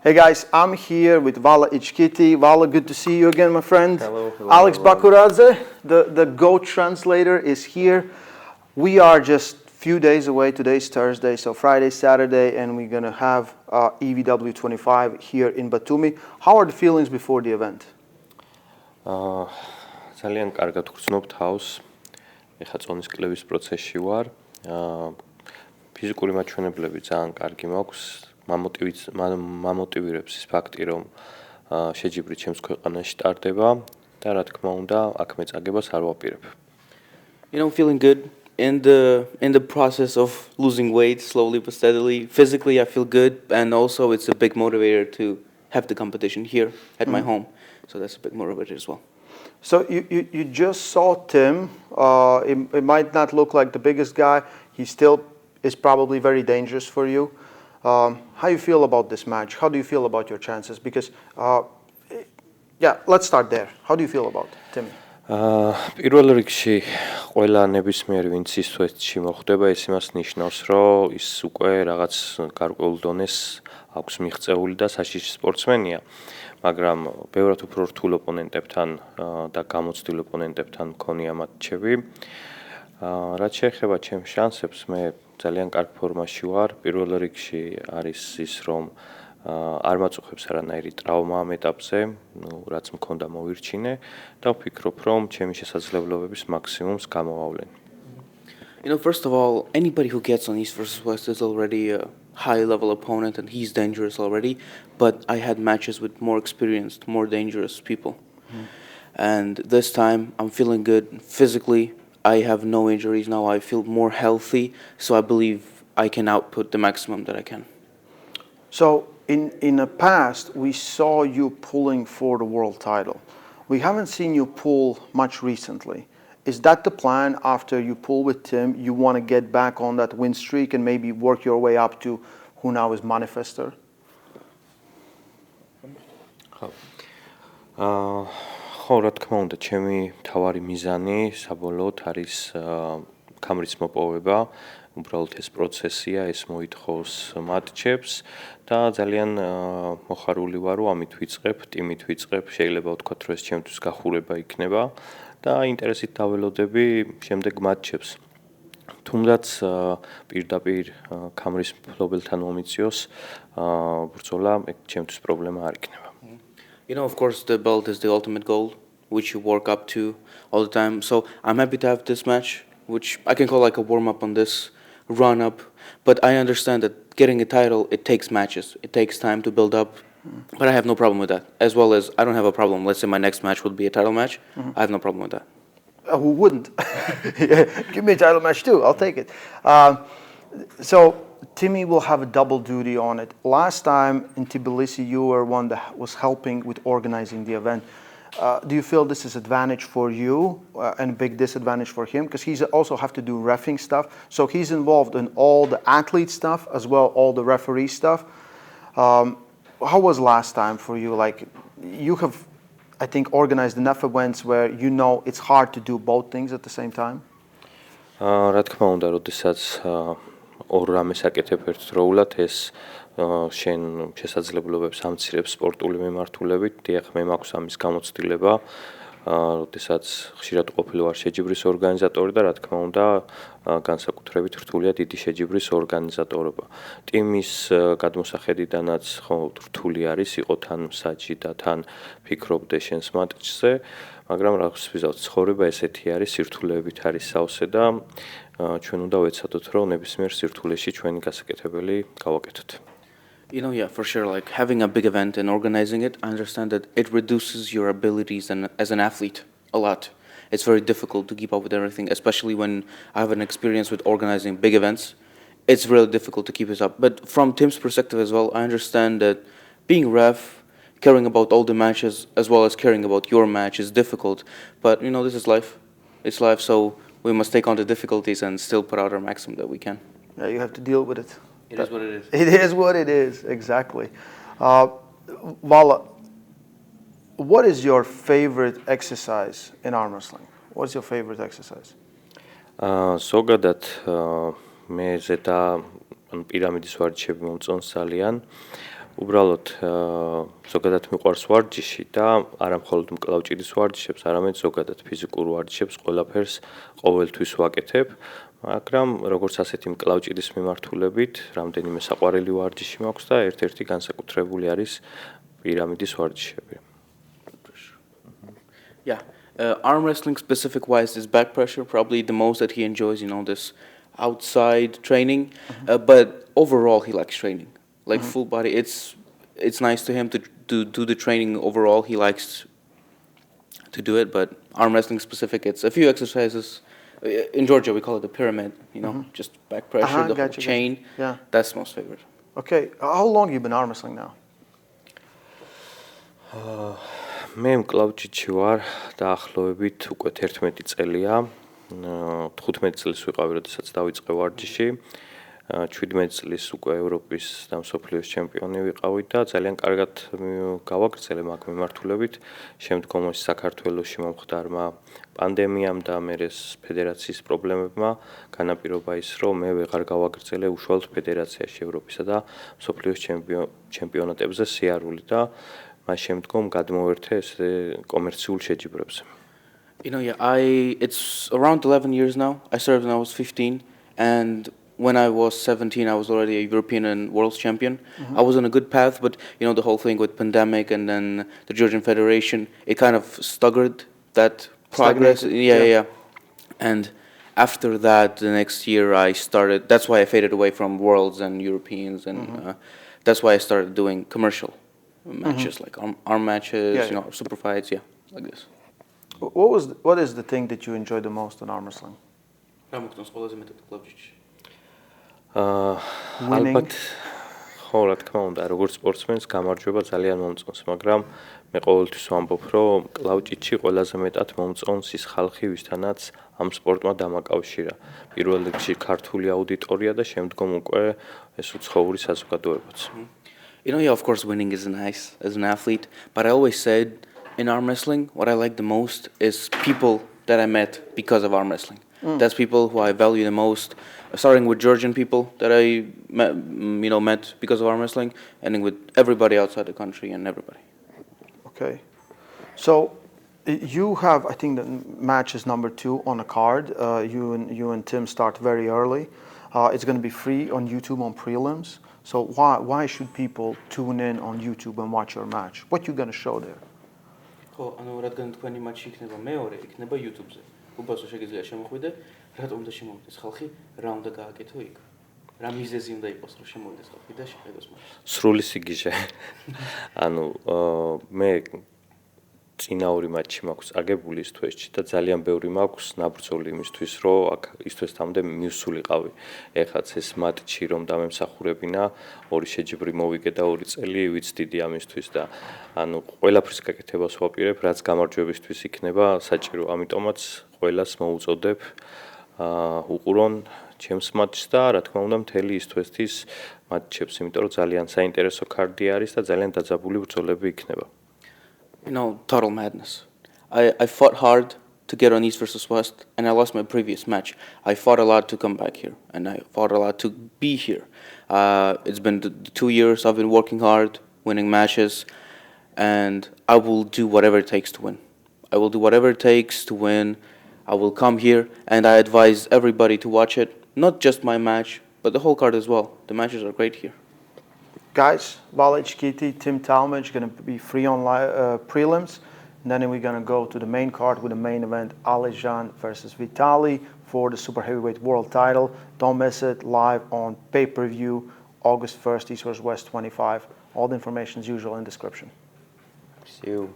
Hey guys, I'm here with Vala Ichkiti. Vala, good to see you again, my friend. Hello. Alex Bakuradze, the GOAT translator, is here. We are just few days away. Today's Thursday, so Friday, Saturday, and we're going to have EVW 25 here in Batumi. How are the feelings before the event? ძალიან კარგად ვგრძნობ თავს. ეხლა წონის კლევის პროცესში ვარ. ფიზიკური მაჩვენებლები ძალიან კარგი მაქვს. მამოტივირებს ის ფაქტი, რომ შეჯიბრი ჩემს ქვეყანაში ტარდება და რა თქმა უნდა, აქ მეწაგებას არ ვაპირებ. You know, feeling good in the process of losing weight slowly but steadily. Physically, I feel good, and also it's a big motivator to have the competition here at my home. So that's a big motivator as well. So you just saw Tim. It might not look like the biggest guy. He still is probably very dangerous for you. How do you feel about this match? How do you feel about your chances? Because, let's start there. How do you feel about Timmy? პირველ რიგში ყველა ნებისმიერი ვინც ის თვეთში მოხვდება, ის იმას ნიშნავს, რომ ის უკვე რაღაც გარკვეულ დონეს აქვს მიღწეული და საშიში სპორტსმენია. მაგრამ ბევრად უფრო რთულ ოპონენტებთან და გამოცდილ ოპონენტებთან მქონია მატჩები. რაც შეეხება ჩემს შანსებს, მე ძალიან კარგ ფორმაში ვარ. პირველ რიგში არის ის, რომ არ მაწუხებს არანაირი ტრავმა ამ ეტაპზე, რაც მქონდა მოვირჩინე და ვფიქრობ, რომ ჩემი შესაძლებლობების მაქსიმუმს გამოვავლენ. You know, first of all, anybody who gets on East vs West is already a high-level opponent, and he's dangerous already. But I had matches with more experienced, more dangerous people. And this time, I'm feeling good physically. I have no injuries now. I feel more healthy, so I believe I can output the maximum that I can. So in the past, we saw you pulling for the world title. We haven't seen you pull much recently. Is that the plan after you pull with Tim? You want to get back on that win streak and maybe work your way up to who now is Manifester? ხო, რა თქმა უნდა, ჩემი მთავარი მიზანი საბოლოოდ არის ქამრის მოპოვება. უბრალოდ ეს პროცესია, ეს მოითხოვს მატჩებს და ძალიან მოხარული ვარ, რომ ამით ვიწყებ, ტიმით ვიწყებ, შეიძლება ვთქვათ, რომ ეს ჩემთვის გახურება იქნება და ინტერესით დაველოდები შემდეგ მატჩებს. თუმდაც პირდაპირ ქამრის მფლობელთან მომიწიოს ბრძოლა, ჩემთვის პრობლემა არ იქნება. You know, of course, the belt is the ultimate goal, which you work up to all the time. So I'm happy to have this match, which I can call like a warm-up on this run-up. But I understand that getting a title, it takes matches. It takes time to build up. But I have no problem with that. As well as I don't have a problem. Let's say my next match would be a title match. I have no problem with that. Who wouldn't? Give me a title match too. I'll take it. So Timmy will have a double duty on it. Last time in Tbilisi, you were one that was helping with organizing the event. Do you feel this is an advantage for you and a big disadvantage for him? Because he's also have to do reffing stuff. So he's involved in all the athlete stuff as well, all the referee stuff. How was last time for you? Like, you have, I think, organized enough events where you know it's hard to do both things at the same time? რა თქმა უნდა, როდესაც ორ რამეს აკეთებ ერთდროულად, ეს შენ შესაძლებლობებს ამცირებს სპორტული მიმართულებით. დიახ, მე მაქვს ამის გამოცდილება, როდესაც ხშირად ყოფილი ვარ შეჯიბრის ორგანიზატორი და რა თქმა უნდა, განსაკუთრებით რთულია დიდი შეჯიბრის ორგანიზატორობა. ტიმის გადმოსახედიდანაც ხო რთული არის იყო თან მსაჯი და თან ფიქრობდე შენს მატჩზე, მაგრამ რა ვთქვი, ცხოვრება ესეთი არის, სირთულეებით არის სავსე და ჩვენ უნდა ვეცადოთ, რომ ნებისმიერ სირთულეში ჩვენი გასაკეთებელი გავაკეთოთ. You know, yeah, for sure. Like having a big event and organizing it, I understand that it reduces your abilities as an athlete a lot. It's very difficult to keep up with everything, especially when I have an experience with organizing big events. It's really difficult to keep it up. But from Tim's perspective as well, I understand that being ref, caring about all the matches, as well as caring about your match is difficult. But, you know, this is life. It's life, so we must take on the difficulties and still put out our maximum that we can. Yeah, you have to deal with it. It is what it is. It is what it is, exactly. Vala, what is your favorite exercise in arm wrestling? What's your favorite exercise? ზოგადად მე ზედა პირამიდის ვარჯიშები მომწონს ძალიან. უბრალოდ ზოგადად მიყვარს ვარჯიში და არა მხოლოდ მკლავჭიდის ვარჯიშებს, არამედ ზოგადად ფიზიკურ ვარჯიშებს ყველაფერს ყოველთვის ვაკეთებ, მაგრამ როგორც ასეთი მკლავჭიდის მიმართულებით, რამდენიმე საყვარელი ვარჯიში მაქვს და ერთ-ერთი განსაკუთრებული არის პირამიდის ვარჯიშები. Yeah, arm wrestling specific wise is back pressure probably the most that he enjoys, this outside training. But overall, he likes training, like full body. It's nice to him to do the training overall. He likes to do it, but arm wrestling specific, it's a few exercises. In Georgia, we call it the pyramid. Just back pressure, the whole chain. Yeah. That's most favorite. Okay, how long you been arm wrestling now? მე მკლავჭიდში ვარ დაახლოებით უკვე 11 წელია. 15 წელს ვიყავი, როდესაც დავიწყე ვარჯიში. 17 წლის უკვე ევროპის და მსოფლიოს ჩემპიონი ვიყავი და ძალიან კარგად გავაგრძელე მაგ მიმართულებით. შემდგომ საქართველოში მომხდარმა პანდემიამ და მერეს ფედერაციის პრობლემებმა განაპირობა ის, რომ მე ვეღარ გავაგრძელე უშუალოდ ფედერაციაში ევროპისა და მსოფლიოს ჩემპიონატებზე სიარული და მას შემდგომ გადმოვერთე ესე კომერციულ შეჯიბრებზე. It's around 11 years now. I started when I was 15, and when I was 17, I was already a European and world champion. I was on a good path, but the whole thing with pandemic and then the Georgian Federation, it kind of staggered that progress. Yeah. And after that, the next year I started. That's why I faded away from worlds and Europeans, and that's why I started doing commercial matches, like arm matches, super fights, like this. What is the thing that you enjoy the most in arm wrestling? ალბათ ხო, რა თქმა უნდა, როგორც სპორტსმენს გამარჯვება ძალიან მომწონს, მაგრამ მე ყოველთვის ვამბობ, რომ კლავჭიდში ყველაზე მეტად მომწონს ის ხალხი, ვისთანაც ამ სპორტმა დამაკავშირა. პირველ რიგში ქართული აუდიტორია და შემდგომ უკვე ეს უცხოური საზოგადოებაც. Of course, winning is nice as an athlete, but I always said in arm wrestling, what I like the most is people that I met because of arm wrestling. That's people who I value the most, starting with Georgian people that I met because of arm wrestling, ending with everybody outside the country and everybody. Okay. So you have, I think, the match is number 2 on a card. You and Tim start very early. It's going to be free on YouTube on prelims. So why should people tune in on YouTube and watch your match? What you going to show there? რადგან თქვენი მატჩი იქნება მეორე, იქნება YouTube-ზე. უბრალოდ შეგიძლია შემოხვიდე, რატომ უნდა შემოვიდეს ხალხი, რა უნდა გააკეთო იქ. რა მიზეზი უნდა იყოს, რომ შემოვიდეს ხალხი და შეხედოს მატჩს. სრული სიგიჟე. მე წინა ორი მატჩი მაქვს აგებული ის თვეში და ძალიან ბევრი მაქვს ნაბრძოლი იმისთვის, რომ აქ ის თვესამდე მივსულიყავი. ეხაც ეს მატჩი რომ დამემსახურებინა, ორი შეჯიბრი მოვიგე და 2 წელი ვიცდიდი ამისთვის და ყველაფრის გაკეთებას ვაპირებ, რაც გამარჯვებისთვის იქნება საჭირო. ამიტომაც ყველას მოუწოდებ უყურონ ჩემს მატჩს და რა თქმა უნდა მთელი ის თვესთვის მატჩებს, იმიტომ რომ ძალიან საინტერესო კარდი არის და ძალიან დაძაბული ბრძოლები იქნება. Total madness. I fought hard to get on East versus West, and I lost my previous match. I fought a lot to come back here, and I fought a lot to be here. It's been 2 years I've been working hard, winning matches, and I will do whatever it takes to win. I will do whatever it takes to win. I will come here, and I advise everybody to watch it. Not just my match, but the whole card as well. The matches are great here. Guys, Balej Kiti, Tim Talmadge going to be free on prelims. And then we're going to go to the main card with the main event, Alejan versus Vitali for the super heavyweight world title. Don't miss it, live on pay-per-view, August 1st, East vs. West 25. All the information is usual in the description. See you.